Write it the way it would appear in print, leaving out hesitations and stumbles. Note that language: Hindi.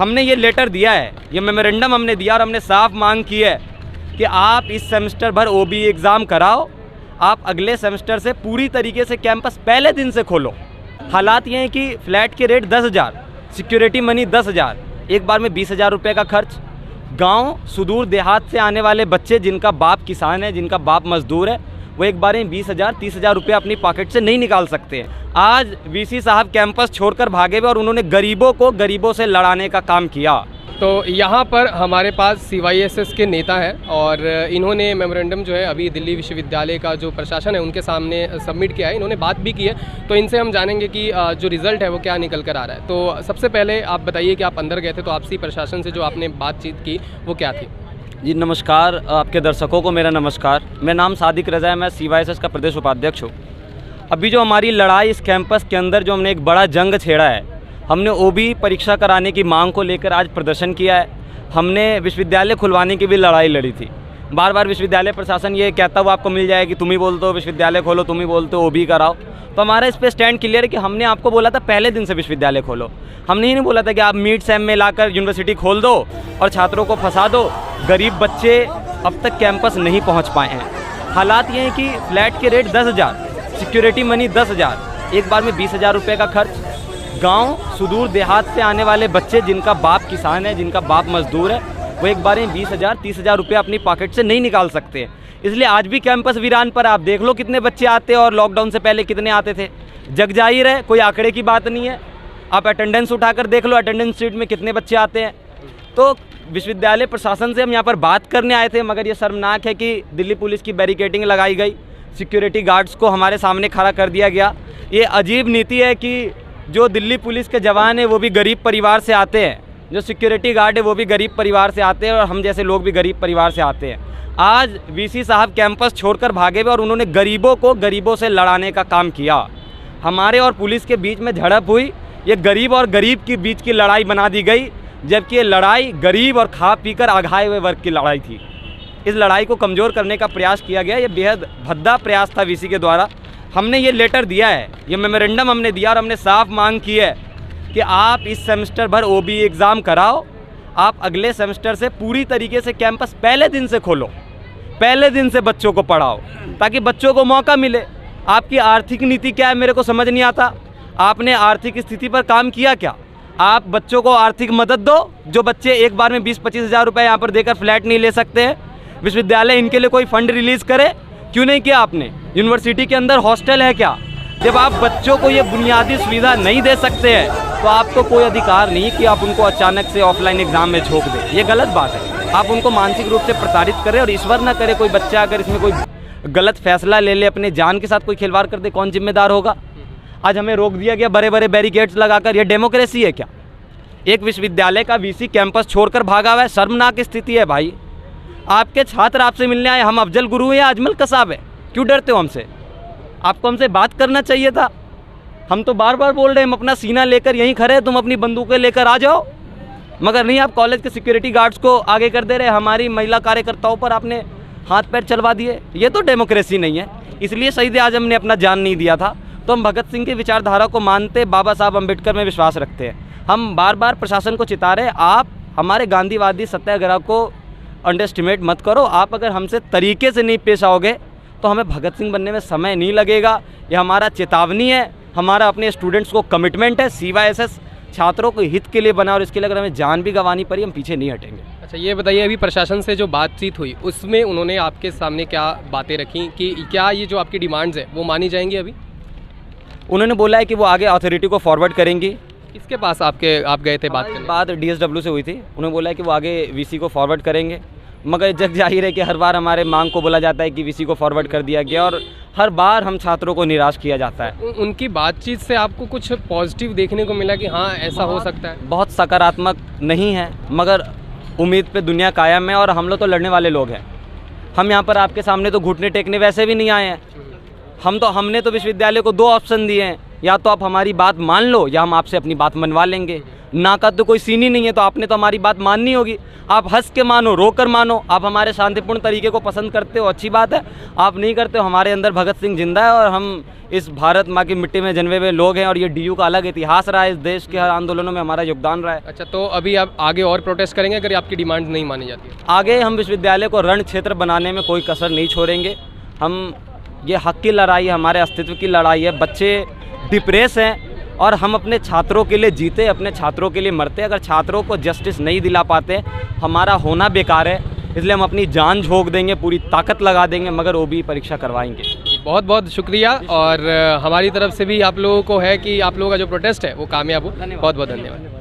हमने ये लेटर दिया है, ये मेमोरेंडम हमने दिया और हमने साफ मांग की है कि आप इस सेमेस्टर भर ओबी एग्ज़ाम कराओ, आप अगले सेमेस्टर से पूरी तरीके से कैंपस पहले दिन से खोलो। हालात ये हैं कि फ़्लैट के रेट 10,000, सिक्योरिटी मनी 10,000, एक बार में 20,000 रुपये का खर्च। गांव सुदूर देहात से आने वाले बच्चे जिनका बाप किसान है, जिनका बाप मजदूर है, वो एक बार में 20,000 30,000 रुपये अपनी पॉकेट से नहीं निकाल सकते हैं। आज वीसी साहब कैंपस छोड़कर भागे हुए और उन्होंने गरीबों को गरीबों से लड़ाने का काम किया। तो यहाँ पर हमारे पास CYSS के नेता हैं और इन्होंने मेमोरेंडम जो है अभी दिल्ली विश्वविद्यालय का जो प्रशासन है उनके सामने सबमिट किया है। इन्होंने बात भी की है, तो इनसे हम जानेंगे कि जो रिज़ल्ट है वो क्या निकल कर आ रहा है। तो सबसे पहले आप बताइए कि आप अंदर गए थे, तो आपसी प्रशासन से जो आपने बातचीत की वो क्या थी? जी नमस्कार, आपके दर्शकों को मेरा नमस्कार। मेरा नाम सादिक रज़ा है, मैं CYSS का प्रदेश उपाध्यक्ष हूँ। अभी जो हमारी लड़ाई इस कैंपस के अंदर जो हमने एक बड़ा जंग छेड़ा है, हमने ओबी परीक्षा कराने की मांग को लेकर आज प्रदर्शन किया है। हमने विश्वविद्यालय खुलवाने की भी लड़ाई लड़ी थी। बार बार विश्वविद्यालय प्रशासन ये कहता हुआ आपको मिल जाएगी, तुम ही बोलते हो विश्वविद्यालय खोलो, तुम ही बोलते हो ओबी कराओ। तो हमारा इस पर स्टैंड क्लियर है कि हमने आपको बोला था पहले दिन से विश्वविद्यालय खोलो। हमने ही नहीं बोला था कि आप मीड सेम में लाकर यूनिवर्सिटी खोल दो और छात्रों को फंसा दो। गरीब बच्चे अब तक कैंपस नहीं पहुँच पाए हैं। हालात ये हैं कि फ़्लैट के रेट 10,000, सिक्योरिटी मनी 10,000, एक बार में 20,000 रुपये का खर्च। गांव सुदूर देहात से आने वाले बच्चे जिनका बाप किसान है, जिनका बाप मजदूर है, वो एक बार में 20,000 30,000 रुपये अपनी पॉकेट से नहीं निकाल सकते। इसलिए आज भी कैंपस वीरान पर आप देख लो कितने बच्चे आते हैं और लॉकडाउन से पहले कितने आते थे। जग जाहिर है, कोई आंकड़े की बात नहीं है। आप अटेंडेंस उठाकर देख लो, अटेंडेंस शीट में कितने बच्चे आते हैं। तो विश्वविद्यालय प्रशासन से हम यहाँ पर बात करने आए थे, मगर ये शर्मनाक है कि दिल्ली पुलिस की बैरिकेडिंग लगाई गई, सिक्योरिटी गार्ड्स को हमारे सामने खड़ा कर दिया गया। ये अजीब नीति है कि जो दिल्ली पुलिस के जवान हैं वो भी गरीब परिवार से आते हैं, जो सिक्योरिटी गार्ड है वो भी गरीब परिवार से आते हैं और हम जैसे लोग भी गरीब परिवार से आते हैं। आज वीसी साहब कैंपस छोड़कर भागे हुए और उन्होंने गरीबों को गरीबों से लड़ाने का काम किया। हमारे और पुलिस के बीच में झड़प हुई, ये गरीब और गरीब के बीच की लड़ाई बना दी गई, जबकि ये लड़ाई गरीब और खा पीकर आघाए हुए वर्ग की लड़ाई थी। इस लड़ाई को कमज़ोर करने का प्रयास किया गया। ये बेहद भद्दा प्रयास था वीसी के द्वारा। हमने ये लेटर दिया है, ये मेमोरेंडम हमने दिया और हमने साफ मांग की है कि आप इस सेमेस्टर भर ओबी एग्ज़ाम कराओ, आप अगले सेमेस्टर से पूरी तरीके से कैंपस पहले दिन से खोलो, पहले दिन से बच्चों को पढ़ाओ ताकि बच्चों को मौका मिले। आपकी आर्थिक नीति क्या है मेरे को समझ नहीं आता। आपने आर्थिक स्थिति पर काम किया क्या? आप बच्चों को आर्थिक मदद दो, जो बच्चे एक बार में 20-25 हज़ार रुपये यहाँ पर देकर फ्लैट नहीं ले सकते हैं। विश्वविद्यालय इनके लिए कोई फंड रिलीज़ करे, क्यों नहीं किया आपने? यूनिवर्सिटी के अंदर हॉस्टल है क्या? जब आप बच्चों को ये बुनियादी सुविधा नहीं दे सकते हैं तो आपको कोई अधिकार नहीं कि आप उनको अचानक से ऑफलाइन एग्ज़ाम में झोंक दें। ये गलत बात है। आप उनको मानसिक रूप से प्रताड़ित करें और ईश्वर न करे कोई बच्चा अगर इसमें कोई गलत फैसला ले ले, अपने जान के साथ कोई खिलवाड़ कर दे, कौन जिम्मेदार होगा? आज हमें रोक दिया गया बड़े बड़े बैरिकेड्स लगाकर। ये डेमोक्रेसी है क्या? एक विश्वविद्यालय का वीसी कैंपस छोड़कर भागा हुआ है। शर्मनाक स्थिति है भाई। आपके छात्र आपसे मिलने आए, हम अफजल गुरु हैं या अजमल कसाब है? क्यों डरते हो हमसे? आपको हमसे बात करना चाहिए था। हम तो बार बार बोल रहे हैं, हम अपना सीना लेकर यहीं खड़े हैं, तुम अपनी बंदूकें लेकर आ जाओ, मगर नहीं, आप कॉलेज के सिक्योरिटी गार्ड्स को आगे कर दे रहे। हमारी महिला कार्यकर्ताओं पर आपने हाथ पैर चलवा दिए। ये तो डेमोक्रेसी नहीं है। इसलिए शहीद आजम ने अपना जान नहीं दिया था। तो हम भगत सिंह की विचारधारा को मानते, बाबा साहब अम्बेडकर में विश्वास रखते हैं। हम बार बार प्रशासन को चिता रहे, आप हमारे गांधीवादी सत्याग्रह को अंडर एस्टिमेट मत करो। आप अगर हमसे तरीके से नहीं पेश आओगे तो हमें भगत सिंह बनने में समय नहीं लगेगा। ये हमारा चेतावनी है, हमारा अपने स्टूडेंट्स को कमिटमेंट है। CYSS छात्रों के हित के लिए बना और इसके लिए अगर हमें जान भी गंवानी पड़ी, हम पीछे नहीं हटेंगे। अच्छा, ये बताइए, अभी प्रशासन से जो बातचीत हुई उसमें उन्होंने आपके सामने क्या बातें रखी कि क्या ये जो आपकी डिमांड्स है वो मानी जाएंगी? अभी उन्होंने बोला है कि वो आगे अथॉरिटी को फॉरवर्ड करेंगी। किसके पास आप गए थे बात करने? बात DSW से हुई थी। उन्होंने बोला है कि वो आगे VC को फॉरवर्ड करेंगे, मगर जग जाहिर है कि हर बार हमारे मांग को बोला जाता है कि VC को फॉरवर्ड कर दिया गया और हर बार हम छात्रों को निराश किया जाता है। उनकी बातचीत से आपको कुछ पॉजिटिव देखने को मिला कि हाँ ऐसा हो सकता है? बहुत सकारात्मक नहीं है, मगर उम्मीद पे दुनिया कायम है और हम लोग तो लड़ने वाले लोग हैं। हम यहाँ पर आपके सामने तो घुटने टेकने वैसे भी नहीं आए हैं। हमने तो विश्वविद्यालय को 2 ऑप्शन दिए हैं या तो आप हमारी बात मान लो या हम आपसे अपनी बात मनवा लेंगे। ना का तो कोई सीन ही नहीं है, तो आपने तो हमारी बात माननी होगी। आप हंस के मानो, रो कर मानो। आप हमारे शांतिपूर्ण तरीके को पसंद करते हो, अच्छी बात है। आप नहीं करते हो, हमारे अंदर भगत सिंह जिंदा है और हम इस भारत माँ की मिट्टी में जन्मे हुए लोग हैं और ये डीयू का अलग इतिहास रहा है, इस देश के हर आंदोलनों में हमारा योगदान रहा है। अच्छा, तो अभी आप आगे और प्रोटेस्ट करेंगे अगर आपकी डिमांड नहीं मानी जाती है? आगे हम विश्वविद्यालय को रण क्षेत्र बनाने में कोई कसर नहीं छोड़ेंगे। हम ये हक की लड़ाई है, हमारे अस्तित्व की लड़ाई है। बच्चे डिप्रेस हैं और हम अपने छात्रों के लिए जीते, अपने छात्रों के लिए मरते। अगर छात्रों को जस्टिस नहीं दिला पाते, हमारा होना बेकार है। इसलिए हम अपनी जान झोंक देंगे, पूरी ताकत लगा देंगे, मगर ओबीई परीक्षा करवाएंगे। बहुत बहुत शुक्रिया, और हमारी तरफ से भी आप लोगों को है कि आप लोगों का जो प्रोटेस्ट है वो कामयाब हो। बहुत बहुत धन्यवाद।